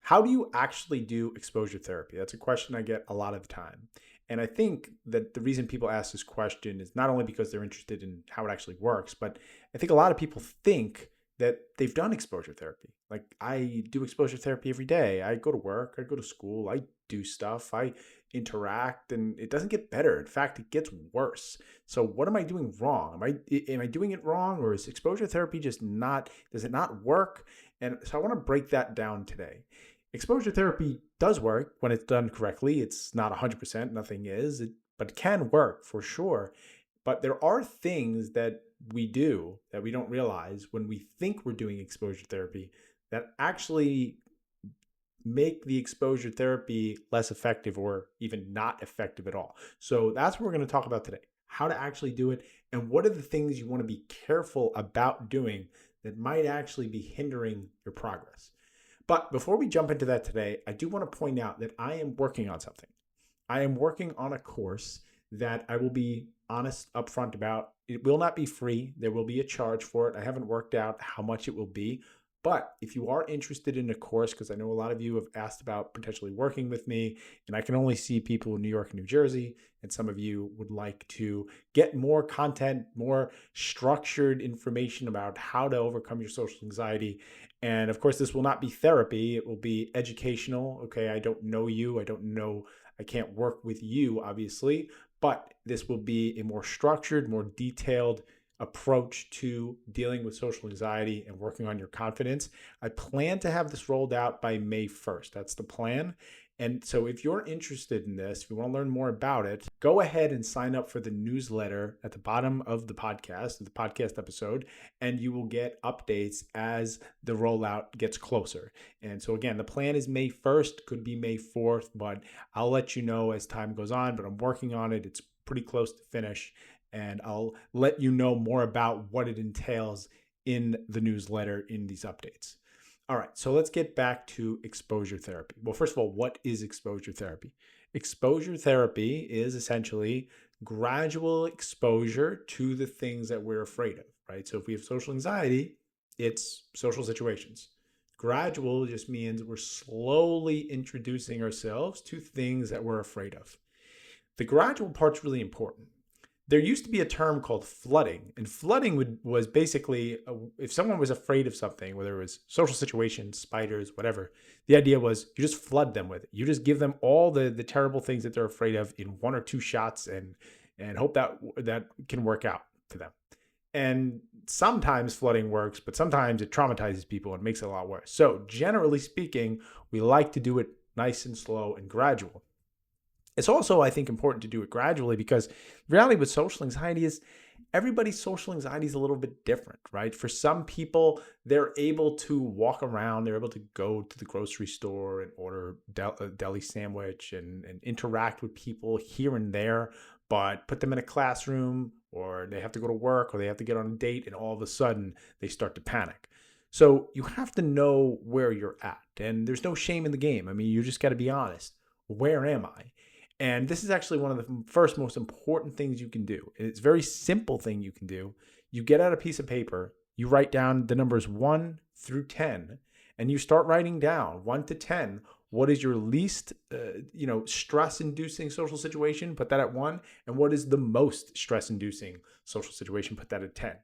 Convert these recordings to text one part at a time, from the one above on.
How do you actually do exposure therapy? That's a question I get a lot of the time. And I think that the reason people ask this question is not only because they're interested in how it actually works, but I think a lot of people think that they've done exposure therapy. Like, I do exposure therapy every day. I go to work, I go to school, I do stuff, I interact, and it doesn't get better. In fact, it gets worse. So what am I doing wrong? Am I doing it wrong, or is exposure therapy just not, does it not work? And so I want to break that down today. Exposure therapy does work when it's done correctly. It's not 100%, nothing is, but it can work for sure. But there are things that we do that we don't realize when we think we're doing exposure therapy that actually make the exposure therapy less effective or even not effective at all. So that's what we're going to talk about today: how to actually do it, and what are the things you want to be careful about doing that might actually be hindering your progress. But before we jump into that today, I do want to point out that I am working on something. I am working on a course that I will be honest upfront about. It will not be free. There will be a charge for it. I haven't worked out how much it will be. But if you are interested in a course, because I know a lot of you have asked about potentially working with me, and I can only see people in New York and New Jersey, and some of you would like to get more content, more structured information about how to overcome your social anxiety. And of course, this will not be therapy. It will be educational. Okay, I don't know you. I can't work with you, obviously, but this will be a more structured, more detailed approach to dealing with social anxiety and working on your confidence. I plan to have this rolled out by May 1st. That's the plan. And so if you're interested in this, if you want to learn more about it, go ahead and sign up for the newsletter at the bottom of the podcast episode, and you will get updates as the rollout gets closer. And so again, the plan is May 1st, could be May 4th, but I'll let you know as time goes on, but I'm working on it. It's pretty close to finish, and I'll let you know more about what it entails in the newsletter in these updates. All right, so let's get back to exposure therapy. Well, first of all, what is exposure therapy? Exposure therapy is essentially gradual exposure to the things that we're afraid of, right? So if we have social anxiety, it's social situations. Gradual just means we're slowly introducing ourselves to things that we're afraid of. The gradual part's really important. There used to be a term called flooding, and flooding was basically if someone was afraid of something, whether it was social situations, spiders, whatever, the idea was you just flood them with it. You just give them all the terrible things that they're afraid of in one or two shots, and hope that can work out for them. And sometimes flooding works, but sometimes it traumatizes people and makes it a lot worse. So generally speaking, we like to do it nice and slow and gradual. It's also, I think, important to do it gradually because the reality with social anxiety is everybody's social anxiety is a little bit different, right? For some people, they're able to walk around, they're able to go to the grocery store and order a deli sandwich and interact with people here and there, but put them in a classroom or they have to go to work or they have to get on a date and all of a sudden they start to panic. So you have to know where you're at, and there's no shame in the game. I mean, you just got to be honest. Where am I? And this is actually one of the first most important things you can do. It's a very simple thing you can do. You get out a piece of paper, you write down the numbers 1 through 10, and you start writing down 1 to 10. What is your least, stress-inducing social situation? Put that at 1. And what is the most stress-inducing social situation? Put that at 10.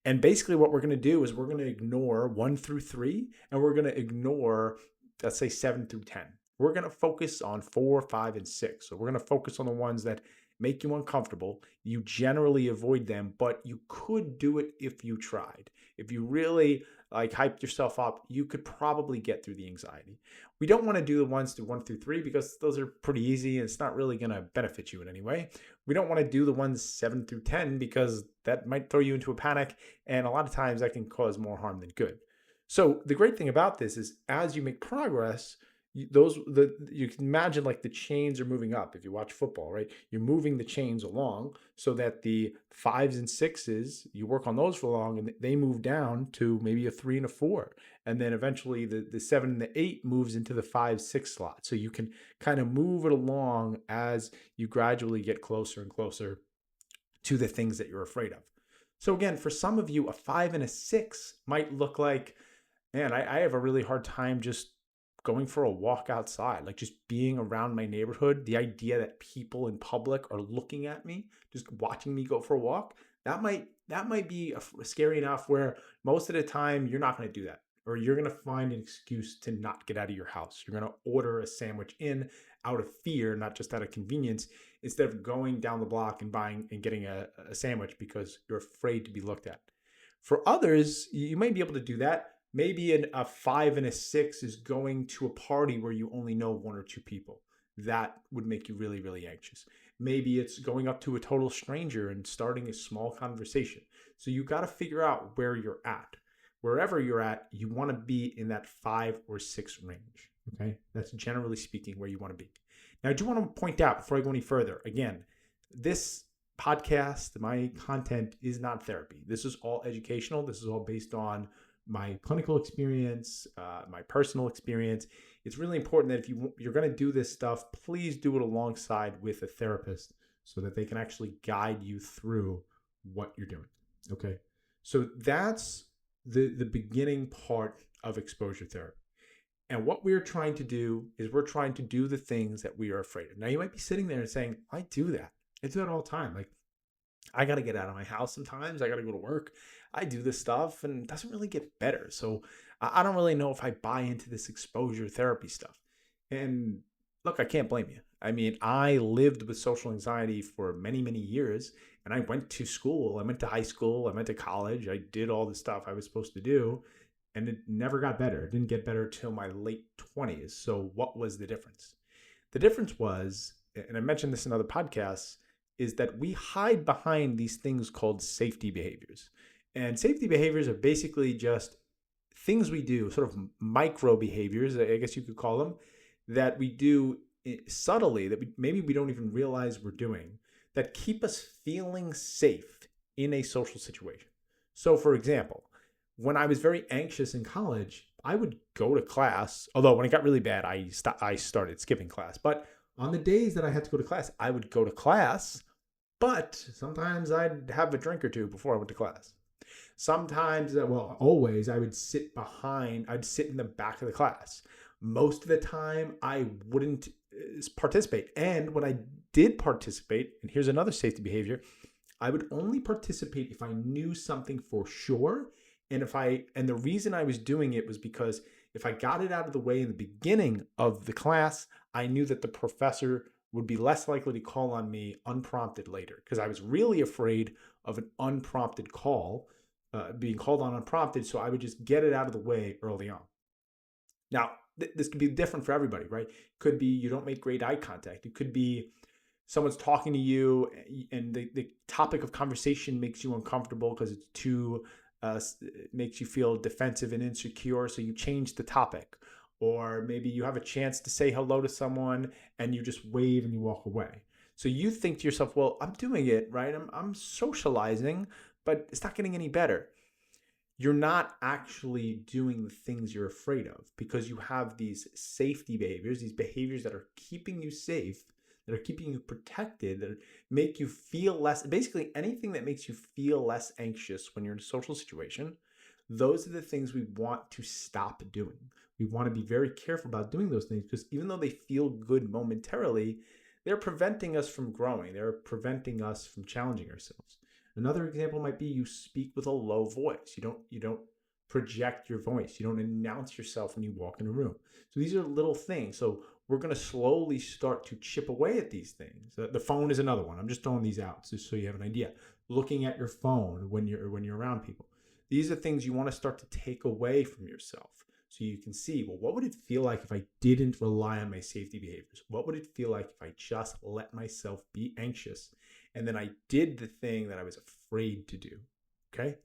And basically what we're going to do is we're going to ignore 1 through 3, and we're going to ignore, let's say, 7 through 10. We're going to focus on 4, 5, and 6. So we're going to focus on the ones that make you uncomfortable. You generally avoid them, but you could do it if you tried. If you really hyped yourself up, you could probably get through the anxiety. We don't want to do the ones to 1 through 3 because those are pretty easy and it's not really going to benefit you in any way. We don't want to do the ones 7 through 10 because that might throw you into a panic, and a lot of times that can cause more harm than good. So the great thing about this is as you make progress, you can imagine like the chains are moving up. If you watch football, right, you're moving the chains along so that the 5s and 6s, you work on those for long and they move down to maybe a 3 and a 4, and then eventually the 7 and the 8 moves into the 5, 6 slot. So you can kind of move it along as you gradually get closer and closer to the things that you're afraid of. So again, for some of you, a 5 and a 6 might look like, man, I have a really hard time just going for a walk outside, like just being around my neighborhood. The idea that people in public are looking at me, just watching me go for a walk, that might be scary enough where most of the time you're not going to do that, or you're going to find an excuse to not get out of your house. You're going to order a sandwich in out of fear, not just out of convenience, instead of going down the block and buying and getting a sandwich because you're afraid to be looked at. For others, you might be able to do that. Maybe a 5 and a 6 is going to a party where you only know one or two people. That would make you really, really anxious. Maybe it's going up to a total stranger and starting a small conversation. So you got to figure out where you're at. Wherever you're at, you want to be in that 5 or 6 range. Okay, that's generally speaking where you want to be. Now, I do want to point out before I go any further, again, this podcast, my content is not therapy. This is all educational. This is all based on my clinical experience, my personal experience. It's really important that if you're going to do this stuff, please do it alongside with a therapist so that they can actually guide you through what you're doing. Okay, so that's the beginning part of exposure therapy. And what we're trying to do is we're trying to do the things that we are afraid of. Now, you might be sitting there and saying, I do that. I do that all the time. Like, I got to get out of my house sometimes. I got to go to work. I do this stuff and it doesn't really get better. So I don't really know if I buy into this exposure therapy stuff. And look, I can't blame you. I mean, I lived with social anxiety for many, many years, and I went to school. I went to high school. I went to college. I did all the stuff I was supposed to do, and it never got better. It didn't get better till my late 20s. So what was the difference? The difference was, and I mentioned this in other podcasts, is that we hide behind these things called safety behaviors. And safety behaviors are basically just things we do, sort of micro behaviors, I guess you could call them, that we do subtly, that maybe we don't even realize we're doing, that keep us feeling safe in a social situation. So for example, when I was very anxious in college, I would go to class, although when it got really bad, I started skipping class. But on the days that I had to go to class, I would go to class, but sometimes I'd have a drink or two before I went to class. Sometimes, always, I would sit in the back of the class. Most of the time, I wouldn't participate. And when I did participate, and here's another safety behavior, I would only participate if I knew something for sure. And the reason I was doing it was because if I got it out of the way in the beginning of the class, I knew that the professor would be less likely to call on me unprompted later, because I was really afraid of an unprompted call, being called on unprompted. So I would just get it out of the way early on. Now, this could be different for everybody, right? It could be you don't make great eye contact. It could be someone's talking to you and the topic of conversation makes you uncomfortable because it's too, it makes you feel defensive and insecure. So you change the topic. Or maybe you have a chance to say hello to someone and you just wave and you walk away. So you think to yourself, well, I'm doing it, right? I'm socializing, but it's not getting any better. You're not actually doing the things you're afraid of because you have these safety behaviors, these behaviors that are keeping you safe, that are keeping you protected, that make you feel less, basically anything that makes you feel less anxious when you're in a social situation. Those are the things we want to stop doing. We want to be very careful about doing those things because even though they feel good momentarily, they're preventing us from growing. They're preventing us from challenging ourselves. Another example might be you speak with a low voice. You don't project your voice. You don't announce yourself when you walk in a room. So these are little things. So we're going to slowly start to chip away at these things. The phone is another one. I'm just throwing these out just so you have an idea. Looking at your phone when you're around people. These are things you want to start to take away from yourself. So you can see, well, what would it feel like if I didn't rely on my safety behaviors? What would it feel like if I just let myself be anxious and then I did the thing that I was afraid to do? Okay?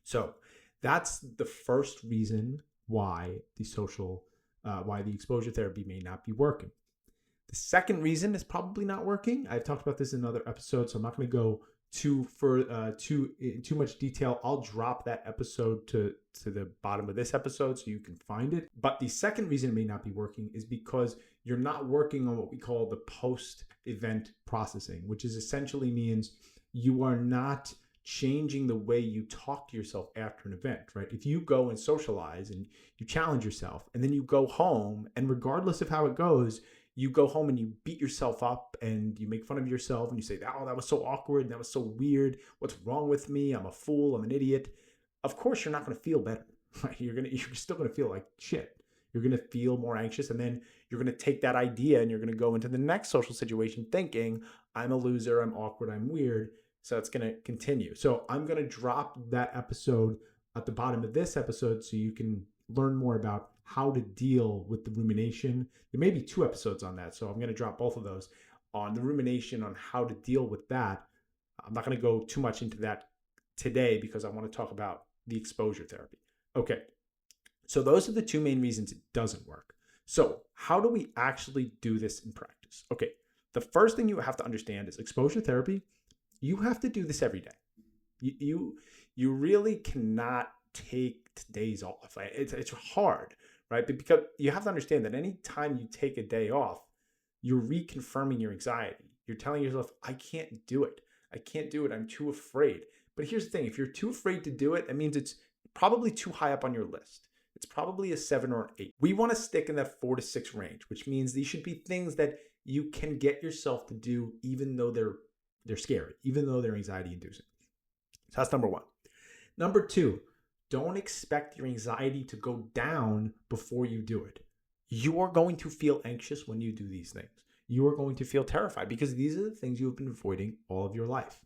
So that's the first reason why why the exposure therapy may not be working. The second reason is probably not working. I've talked about this in another episode, so I'm not going to go too much detail. I'll drop that episode to the bottom of this episode so you can find it. But the second reason it may not be working is because you're not working on what we call the post-event processing, which is essentially means you are not changing the way you talk to yourself after an event, right? If you go and socialize and you challenge yourself and then you go home, and regardless of how it goes, you go home and you beat yourself up and you make fun of yourself and you say, oh, that was so awkward. That was so weird. What's wrong with me? I'm a fool. I'm an idiot. Of course, you're not going to feel better, right? You're still going to feel like shit. You're going to feel more anxious, and then you're going to take that idea and you're going to go into the next social situation thinking, I'm a loser, I'm awkward, I'm weird. So it's going to continue. So I'm going to drop that episode at the bottom of this episode so you can learn more about how to deal with the rumination. There may be 2 episodes on that, so I'm going to drop both of those on the rumination, on how to deal with that. I'm not going to go too much into that today because I want to talk about the exposure therapy. Okay, so those are the 2 main reasons it doesn't work. So how do we actually do this in practice? Okay, the first thing you have to understand is exposure therapy. You have to do this every day. You really cannot take days off. It's hard, right? But because you have to understand that any time you take a day off, you're reconfirming your anxiety. You're telling yourself, I can't do it. I can't do it. I'm too afraid. But here's the thing. If you're too afraid to do it, that means it's probably too high up on your list. It's probably a 7 or an 8. We want to stick in that 4 to 6 range, which means these should be things that you can get yourself to do even though they're scary, even though they're anxiety inducing. So that's number 1. Number 2, don't expect your anxiety to go down before you do it. You are going to feel anxious when you do these things. You are going to feel terrified because these are the things you have been avoiding all of your life.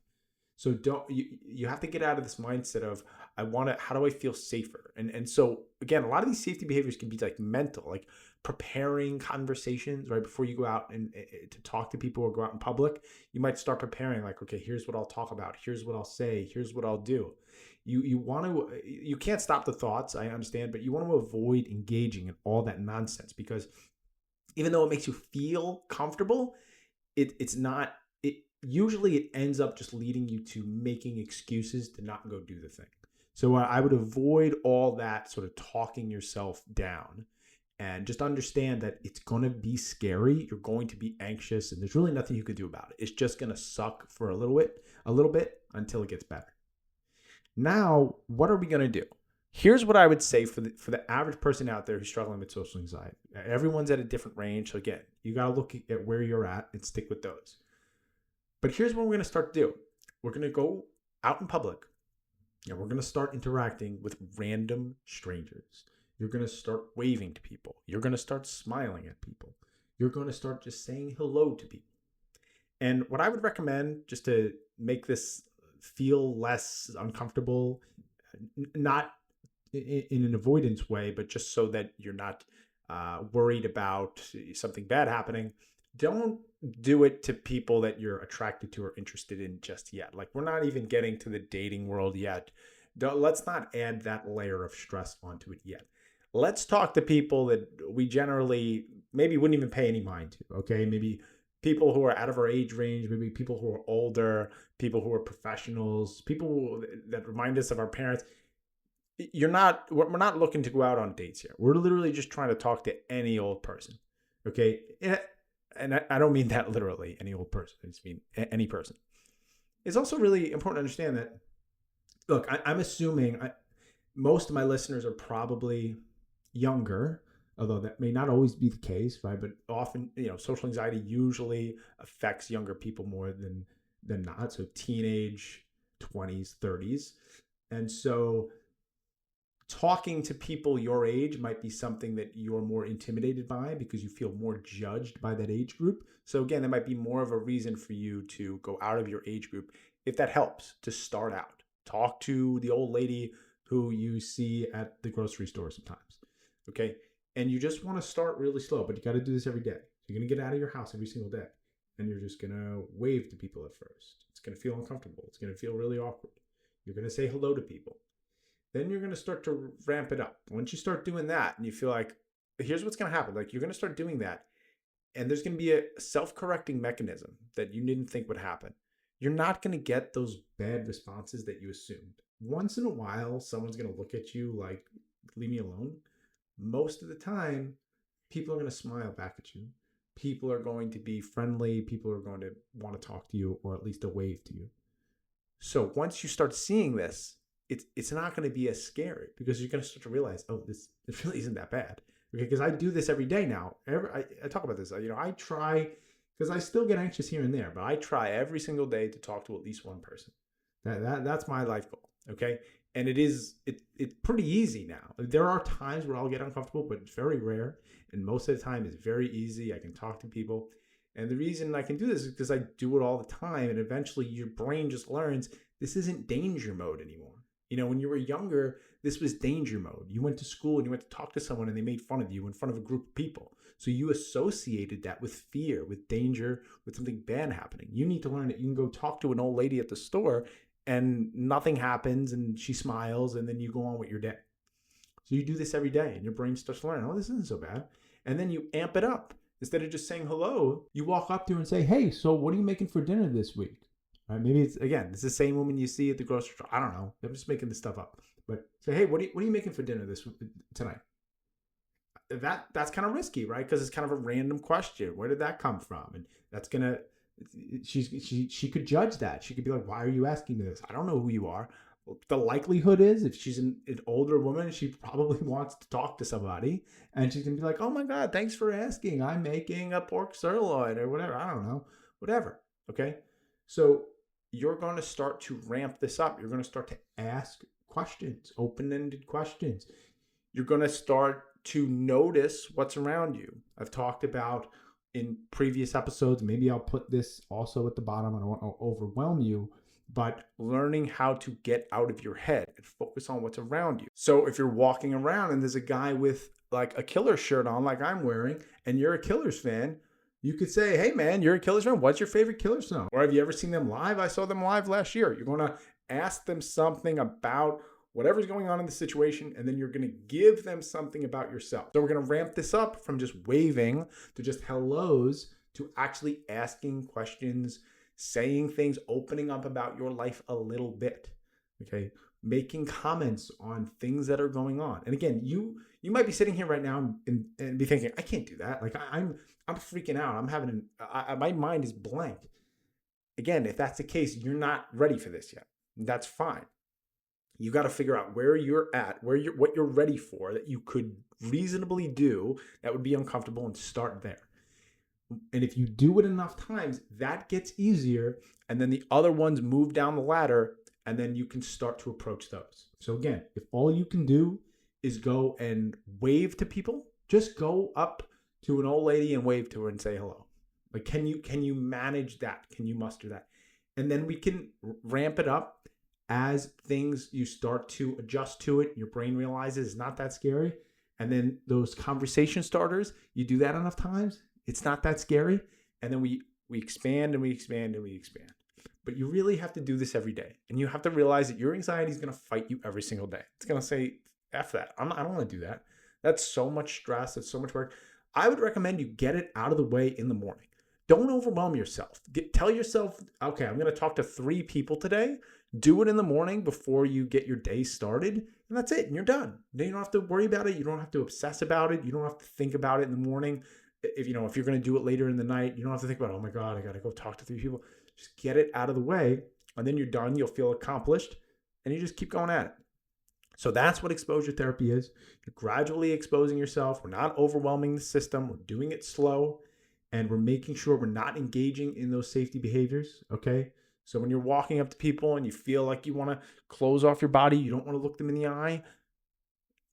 So you have to get out of this mindset of how do I feel safer? And so again, a lot of these safety behaviors can be like mental, like preparing conversations right before you go out and to talk to people or go out in public. You might start preparing like, okay, here's what I'll talk about. Here's what I'll say. Here's what I'll do. You can't stop the thoughts, I understand, but you want to avoid engaging in all that nonsense because even though it makes you feel comfortable, it's not. Usually it ends up just leading you to making excuses to not go do the thing. So I would avoid all that sort of talking yourself down and just understand that it's going to be scary. You're going to be anxious and there's really nothing you can do about it. It's just going to suck for a little bit until it gets better. Now, what are we going to do? Here's what I would say for the average person out there who's struggling with social anxiety. Everyone's at a different range. So again, you got to look at where you're at and stick with those. But here's what we're going to start to do. We're going to go out in public and we're going to start interacting with random strangers. You're going to start waving to people. You're going to start smiling at people. You're going to start just saying hello to people. And what I would recommend, just to make this feel less uncomfortable, not in an avoidance way, but just so that you're not worried about something bad happening, don't do it to people that you're attracted to or interested in just yet. Like, we're not even getting to the dating world yet. Let's not add that layer of stress onto it yet. Let's talk to people that we generally maybe wouldn't even pay any mind to, okay? Maybe people who are out of our age range, maybe people who are older, people who are professionals, people that remind us of our parents. We're not looking to go out on dates here. We're literally just trying to talk to any old person, okay? And I don't mean that literally, any old person. I just mean any person. It's also really important to understand that, look, I'm assuming most of my listeners are probably younger, although that may not always be the case, right? But often, social anxiety usually affects younger people more than not. So teenage, 20s, 30s. And so talking to people your age might be something that you're more intimidated by because you feel more judged by that age group. So again, that might be more of a reason for you to go out of your age group if that helps to start out. Talk to the old lady who you see at the grocery store sometimes, okay? And you just want to start really slow, but you got to do this every day. You're going to get out of your house every single day, and you're just going to wave to people at first. It's going to feel uncomfortable. It's going to feel really awkward. You're going to say hello to people. Then you're going to start to ramp it up. Once you start doing that and you feel like, here's what's going to happen. Like, you're going to start doing that, and there's going to be a self-correcting mechanism that you didn't think would happen. You're not going to get those bad responses that you assumed. Once in a while, someone's going to look at you like, leave me alone. Most of the time, people are going to smile back at you. People are going to be friendly. People are going to want to talk to you, or at least a wave to you. So once you start seeing this, it's not going to be as scary because you're going to start to realize, oh, this really isn't that bad. Okay, because I do this every day now. I talk about this. I try because I still get anxious here and there, but I try every single day to talk to at least one person. That's my life goal. Okay, and it's pretty easy now. There are times where I'll get uncomfortable, but it's very rare. And most of the time, it's very easy. I can talk to people. And the reason I can do this is because I do it all the time. And eventually your brain just learns this isn't danger mode anymore. When you were younger, this was danger mode. You went to school and you went to talk to someone and they made fun of you in front of a group of people. So you associated that with fear, with danger, with something bad happening. You need to learn that you can go talk to an old lady at the store and nothing happens and she smiles and then you go on with your day. So you do this every day and your brain starts to learn, oh, this isn't so bad. And then you amp it up. Instead of just saying hello, you walk up to her and say, hey, so what are you making for dinner this week? Right? Maybe it's the same woman you see at the grocery store. I don't know. I'm just making this stuff up. But say, hey, what are you making for dinner tonight? That's kind of risky, right? Because it's kind of a random question. Where did that come from? And that's gonna she could judge that. She could be like, why are you asking me this? I don't know who you are. The likelihood is if she's an older woman, she probably wants to talk to somebody and she's going to be like, oh my God, thanks for asking. I'm making a pork sirloin or whatever. I don't know, whatever. Okay. So you're going to start to ramp this up. You're going to start to ask questions, open-ended questions. You're going to start to notice what's around you. I've talked about in previous episodes, maybe I'll put this also at the bottom. I don't want to overwhelm you, but learning how to get out of your head and focus on what's around you. So if you're walking around and there's a guy with like a Killers shirt on like I'm wearing and you're a Killers fan, you could say, hey man, you're a Killers fan. What's your favorite Killers song? Or have you ever seen them live? I saw them live last year. You're going to ask them something about whatever's going on in the situation, and then you're going to give them something about yourself. So we're going to ramp this up from just waving to just hellos to actually asking questions, saying things, opening up about your life a little bit, okay? Making comments on things that are going on. And again, you might be sitting here right now and be thinking, I can't do that. Like I'm freaking out. I'm having my mind is blank. Again, if that's the case, you're not ready for this yet. That's fine. You got to figure out where you're at, what you're ready for that you could reasonably do that would be uncomfortable, and start there. And if you do it enough times, that gets easier. And then the other ones move down the ladder, and then you can start to approach those. So again, if all you can do is go and wave to people, just go up to an old lady and wave to her and say hello. Like, can you manage that? Can you muster that? And then we can ramp it up as things, you start to adjust to it. Your brain realizes it's not that scary. And then those conversation starters, you do that enough times, it's not that scary. And then we expand and we expand and we expand. But you really have to do this every day. And you have to realize that your anxiety is going to fight you every single day. It's going to say, F that. I don't want to do that. That's so much stress. That's so much work. I would recommend you get it out of the way in the morning. Don't overwhelm yourself. Tell yourself, okay, I'm going to talk to 3 people today. Do it in the morning before you get your day started. And that's it. And you're done. Then you don't have to worry about it. You don't have to obsess about it. You don't have to think about it in the morning. If you're going to do it later in the night, you don't have to think about, oh my God, I got to go talk to 3 people. Just get it out of the way. And then you're done. You'll feel accomplished. And you just keep going at it. So that's what exposure therapy is. You're gradually exposing yourself. We're not overwhelming the system. We're doing it slow. And we're making sure we're not engaging in those safety behaviors, okay? So when you're walking up to people and you feel like you want to close off your body, you don't want to look them in the eye,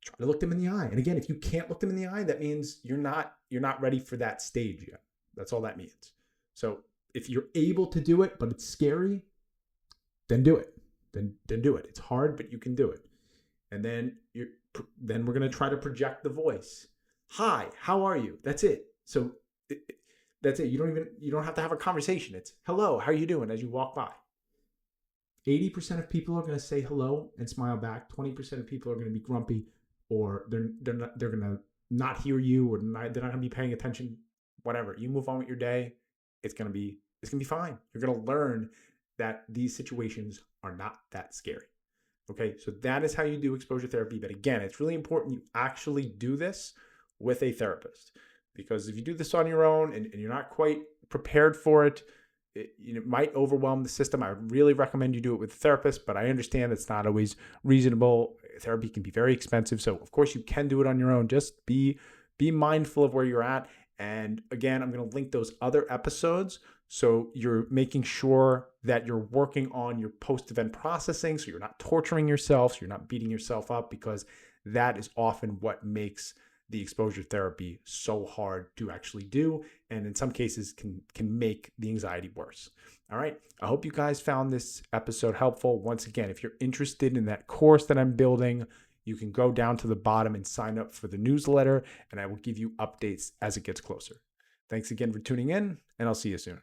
try to look them in the eye. And again, if you can't look them in the eye, that means you're not ready for that stage yet. That's all that means. So if you're able to do it, but it's scary, then do it. Then do it. It's hard, but you can do it. And then we're going to try to project the voice. Hi, how are you? That's it. So that's it. You don't have to have a conversation. It's hello, how are you doing as you walk by. 80% of people are going to say hello and smile back. 20% of people are going to be grumpy, or they're going to not hear you, or they're not going to be paying attention. Whatever. You move on with your day. It's going to be fine. You're going to learn that these situations are not that scary. Okay? So that is how you do exposure therapy. But again, it's really important you actually do this with a therapist. Because if you do this on your own and you're not quite prepared for it, it might overwhelm the system. I really recommend you do it with a therapist, but I understand that's not always reasonable. Therapy can be very expensive. So of course you can do it on your own. Just be mindful of where you're at. And again, I'm going to link those other episodes. So you're making sure that you're working on your post-event processing. So you're not torturing yourself. So you're not beating yourself up, because that is often what makes the exposure therapy so hard to actually do, and in some cases can make the anxiety worse. All right, I hope you guys found this episode helpful. Once again, if you're interested in that course that I'm building, you can go down to the bottom and sign up for the newsletter, and I will give you updates as it gets closer. Thanks again for tuning in, and I'll see you soon.